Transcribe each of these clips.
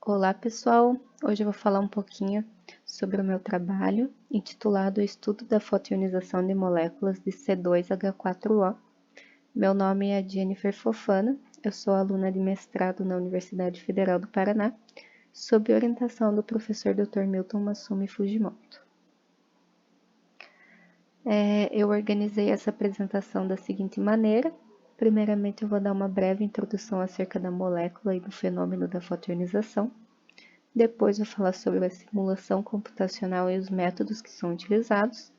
Olá pessoal, hoje eu vou falar um pouquinho sobre o meu trabalho intitulado Estudo da fotoionização de moléculas de C2H4O. Meu nome é Jennifer Fofana, eu sou aluna de mestrado na Universidade Federal do Paraná, sob orientação do professor Dr. Milton Masumi Fujimoto. Eu organizei essa apresentação da seguinte maneira. Primeiramente, eu vou dar uma breve introdução acerca da molécula e do fenômeno da fotoionização. Depois, vou falar sobre a simulação computacional e os métodos que são utilizados.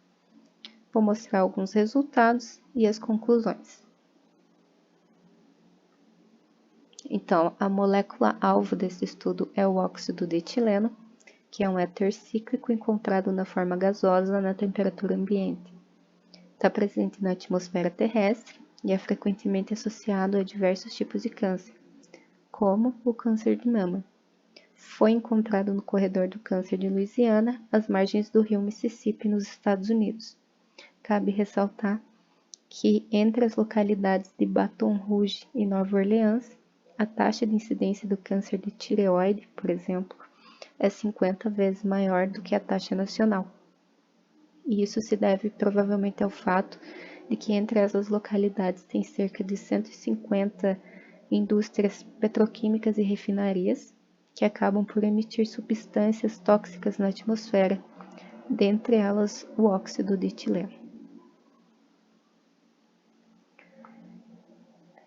Vou mostrar alguns resultados e as conclusões. Então, a molécula-alvo desse estudo é o óxido de etileno, que é um éter cíclico encontrado na forma gasosa na temperatura ambiente. Está presente na atmosfera terrestre e é frequentemente associado a diversos tipos de câncer, como o câncer de mama. Foi encontrado no corredor do câncer de Louisiana, às margens do rio Mississippi, nos Estados Unidos. Cabe ressaltar que entre as localidades de Baton Rouge e Nova Orleans, a taxa de incidência do câncer de tireoide, por exemplo, é 50 vezes maior do que a taxa nacional. E isso se deve provavelmente ao fato de que entre essas localidades tem cerca de 150 indústrias petroquímicas e refinarias que acabam por emitir substâncias tóxicas na atmosfera, dentre elas o óxido de etileno.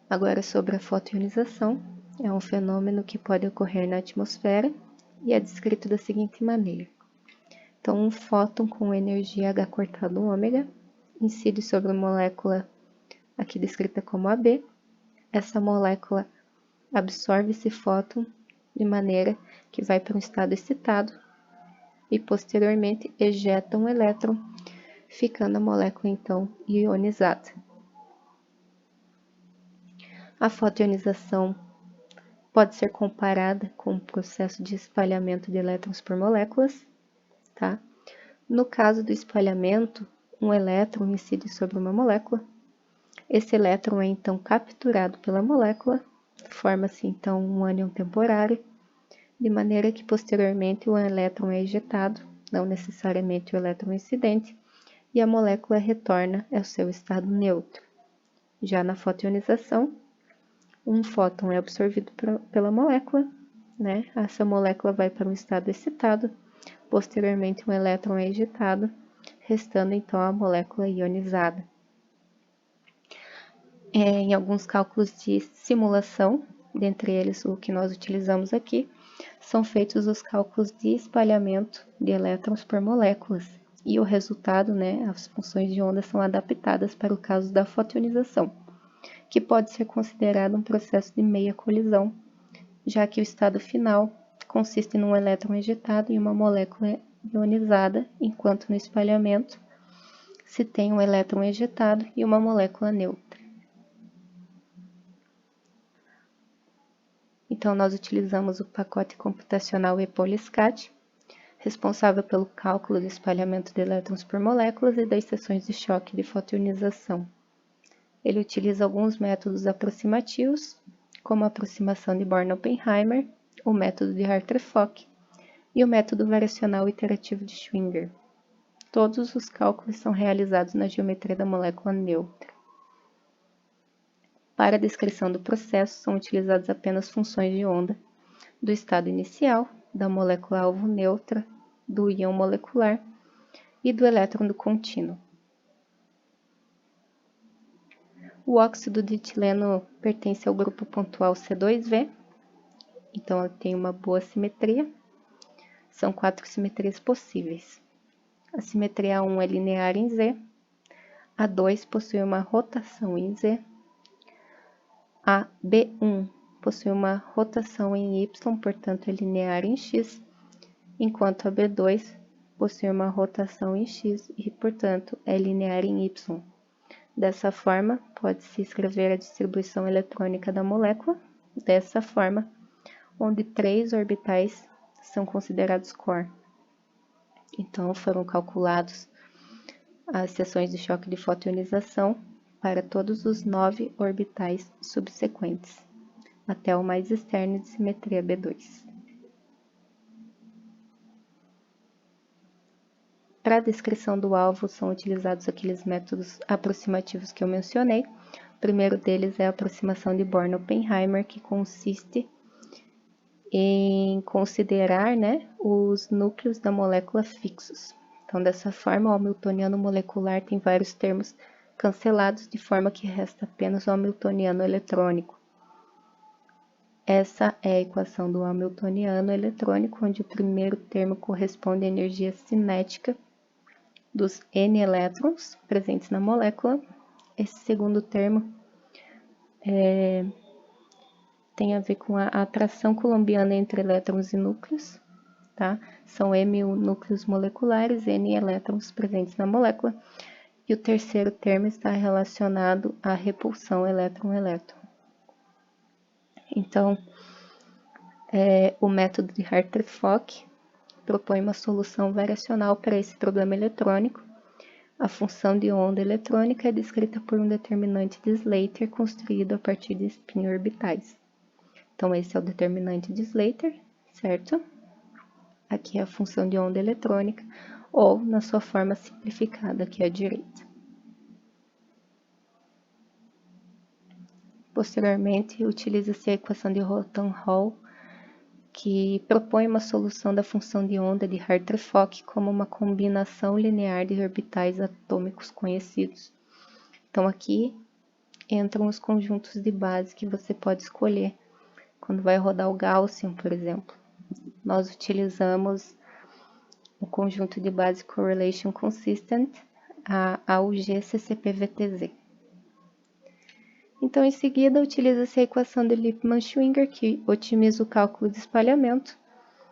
Agora, sobre a fotoionização, é um fenômeno que pode ocorrer na atmosfera e é descrito da seguinte maneira. Então, um fóton com energia H cortado ômega incide sobre a molécula, aqui descrita como AB. Essa molécula absorve esse fóton de maneira que vai para um estado excitado e, posteriormente, ejeta um elétron, ficando a molécula, então, ionizada. A fotoionização pode ser comparada com o processo de espalhamento de elétrons por moléculas, tá? No caso do espalhamento, um elétron incide sobre uma molécula. Esse elétron é então capturado pela molécula, forma-se então um ânion temporário, de maneira que posteriormente o elétron é ejetado, não necessariamente o elétron incidente, e a molécula retorna ao seu estado neutro. Já na fotoionização, um fóton é absorvido pela molécula, né? Essa molécula vai para um estado excitado, posteriormente um elétron é ejetado, restando então a molécula ionizada. Em alguns cálculos de simulação, dentre eles o que nós utilizamos aqui, são feitos os cálculos de espalhamento de elétrons por moléculas, e o resultado, né, as funções de onda são adaptadas para o caso da fotoionização, que pode ser considerado um processo de meia colisão, já que o estado final consiste num elétron ejetado e uma molécula ionizada, enquanto no espalhamento se tem um elétron ejetado e uma molécula neutra. Então, nós utilizamos o pacote computacional EPOLISCAT, responsável pelo cálculo do espalhamento de elétrons por moléculas e das seções de choque de fotoionização. Ele utiliza alguns métodos aproximativos, como a aproximação de Born-Oppenheimer, o método de Hartree-Fock e o método variacional iterativo de Schwinger. Todos os cálculos são realizados na geometria da molécula neutra. Para a descrição do processo, são utilizadas apenas funções de onda do estado inicial, da molécula-alvo neutra, do íon molecular e do elétron do contínuo. O óxido de etileno pertence ao grupo pontual C2V, então ele tem uma boa simetria. São 4 simetrias possíveis. A simetria A1 é linear em Z, a 2 possui uma rotação em Z, a B1 possui uma rotação em Y, portanto é linear em X, enquanto a B2 possui uma rotação em X e, portanto, é linear em Y. Dessa forma, pode-se escrever a distribuição eletrônica da molécula, dessa forma, onde 3 orbitais são considerados core. Então, foram calculados as seções de choque de fotoionização para todos os 9 orbitais subsequentes, até o mais externo de simetria B2. Para a descrição do alvo, são utilizados aqueles métodos aproximativos que eu mencionei. O primeiro deles é a aproximação de Born-Oppenheimer, que consiste em considerar, né, os núcleos da molécula fixos. Então, dessa forma, o hamiltoniano molecular tem vários termos cancelados, de forma que resta apenas o hamiltoniano eletrônico. Essa é a equação do hamiltoniano eletrônico, onde o primeiro termo corresponde à energia cinética dos N elétrons presentes na molécula. Esse segundo termo tem a ver com a atração coulombiana entre elétrons e núcleos, tá? São M núcleos moleculares, N elétrons presentes na molécula. E o terceiro termo está relacionado à repulsão elétron-elétron. Então, o método de Hartree-Fock propõe uma solução variacional para esse problema eletrônico. A função de onda eletrônica é descrita por um determinante de Slater construído a partir de spin orbitais. Então, esse é o determinante de Slater, certo? Aqui é a função de onda eletrônica, ou na sua forma simplificada, aqui à direita. Posteriormente, utiliza-se a equação de Rotan-Hall, que propõe uma solução da função de onda de Hartree-Fock como uma combinação linear de orbitais atômicos conhecidos. Então, aqui entram os conjuntos de base que você pode escolher quando vai rodar o Gaussian, por exemplo. Nós utilizamos o conjunto de base Correlation Consistent, a AUG-CCP-VTZ. Então, em seguida, utiliza-se a equação de Lippmann-Schwinger, que otimiza o cálculo de espalhamento,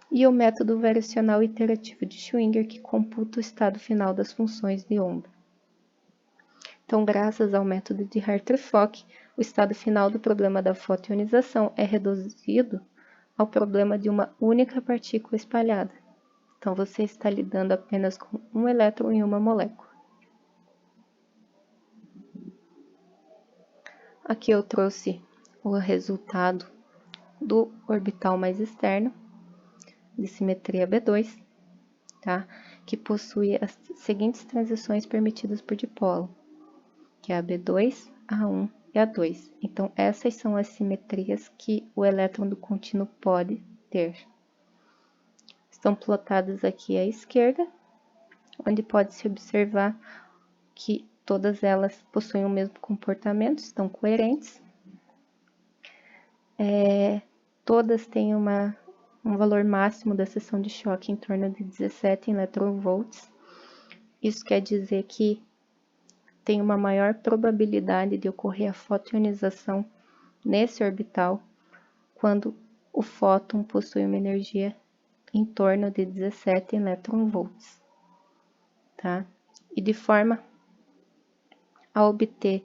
e o método variacional iterativo de Schwinger, que computa o estado final das funções de onda. Então, graças ao método de Hartree-Fock, o estado final do problema da fotoionização é reduzido ao problema de uma única partícula espalhada. Então, você está lidando apenas com um elétron em uma molécula. Aqui eu trouxe o resultado do orbital mais externo, de simetria B2, tá? Que possui as seguintes transições permitidas por dipolo, que é a B2, A1 e A2. Então, essas são as simetrias que o elétron do contínuo pode ter. Estão plotadas aqui à esquerda, onde pode-se observar que todas elas possuem o mesmo comportamento, estão coerentes. Todas têm um valor máximo da seção de choque em torno de 17 eletronvolts. Isso quer dizer que tem uma maior probabilidade de ocorrer a fotoionização nesse orbital quando o fóton possui uma energia em torno de 17 eletronvolts, tá? E de forma a obter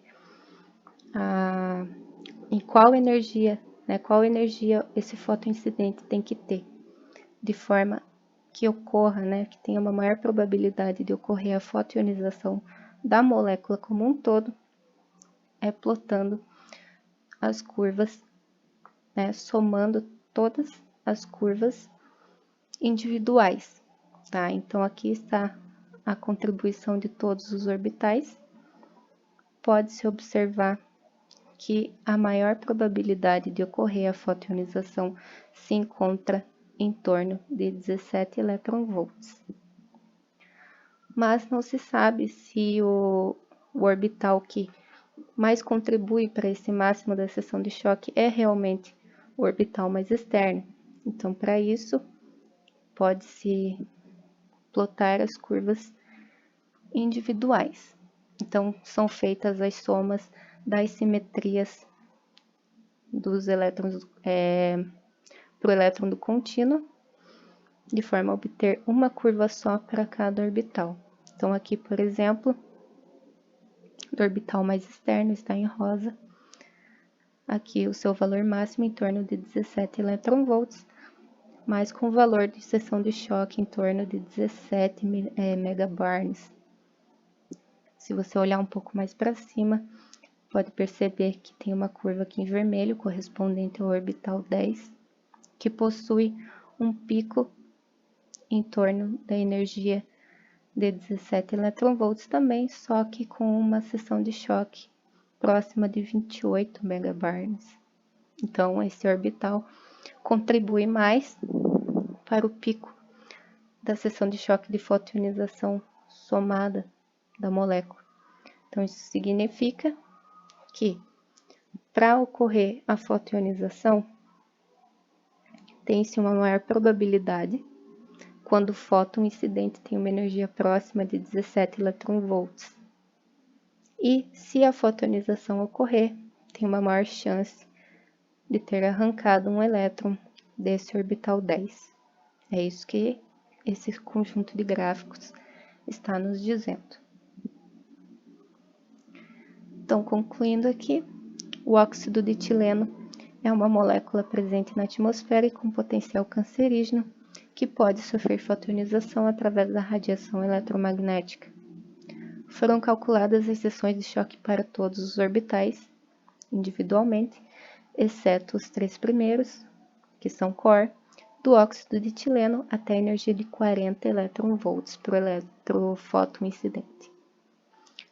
em qual energia esse fotoincidente tem que ter, de forma que ocorra, né, que tenha uma maior probabilidade de ocorrer a fotoionização da molécula como um todo, é plotando as curvas, né, somando todas as curvas individuais, tá? Então, aqui está a contribuição de todos os orbitais. Pode-se observar que a maior probabilidade de ocorrer a fotoionização se encontra em torno de 17 eletronvolts. Mas não se sabe se o orbital que mais contribui para esse máximo da seção de choque é realmente o orbital mais externo. Então, para isso, pode-se plotar as curvas individuais. Então, são feitas as somas das simetrias dos elétrons para o elétron do contínuo, de forma a obter uma curva só para cada orbital. Então, aqui, por exemplo, do orbital mais externo está em rosa. Aqui o seu valor máximo em torno de 17 eletronvolts, mas com valor de seção de choque em torno de 17 megabarns. Se você olhar um pouco mais para cima, pode perceber que tem uma curva aqui em vermelho, correspondente ao orbital 10, que possui um pico em torno da energia de 17 eletronvolts também, só que com uma seção de choque próxima de 28 megabarns. Então, esse orbital contribui mais para o pico da seção de choque de fotoionização somada da molécula. Então, isso significa que, para ocorrer a fotoionização, tem-se uma maior probabilidade quando o fóton incidente tem uma energia próxima de 17 eletronvolts. E, se a fotoionização ocorrer, tem uma maior chance de ter arrancado um elétron desse orbital 10. É isso que esse conjunto de gráficos está nos dizendo. Então, concluindo aqui, o óxido de etileno é uma molécula presente na atmosfera e com potencial cancerígeno que pode sofrer fotoionização através da radiação eletromagnética. Foram calculadas as seções de choque para todos os orbitais, individualmente, exceto os 3 primeiros, que são core, do óxido de etileno até a energia de 40 eletronvolts para o fóton incidente.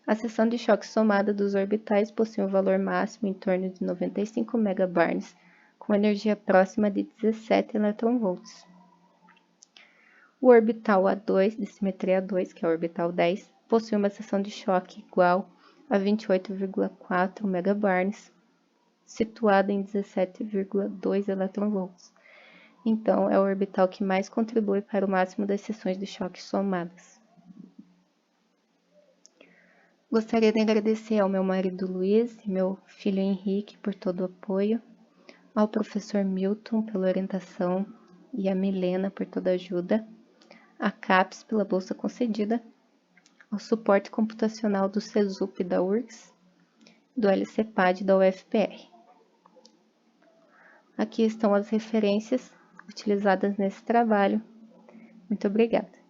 A seção de choque somada dos orbitais possui um valor máximo em torno de 95 megabarns, com energia próxima de 17 eletronvolts. O orbital A2, de simetria A2, que é o orbital 10, possui uma seção de choque igual a 28,4 megabarns, situada em 17,2 eletronvolts. Então, é o orbital que mais contribui para o máximo das seções de choque somadas. Gostaria de agradecer ao meu marido Luiz e meu filho Henrique por todo o apoio, ao professor Milton pela orientação e a Milena por toda a ajuda, a CAPES pela bolsa concedida, ao suporte computacional do CESUP da URGS, do LCPAD da UFPR. Aqui estão as referências utilizadas nesse trabalho. Muito obrigada.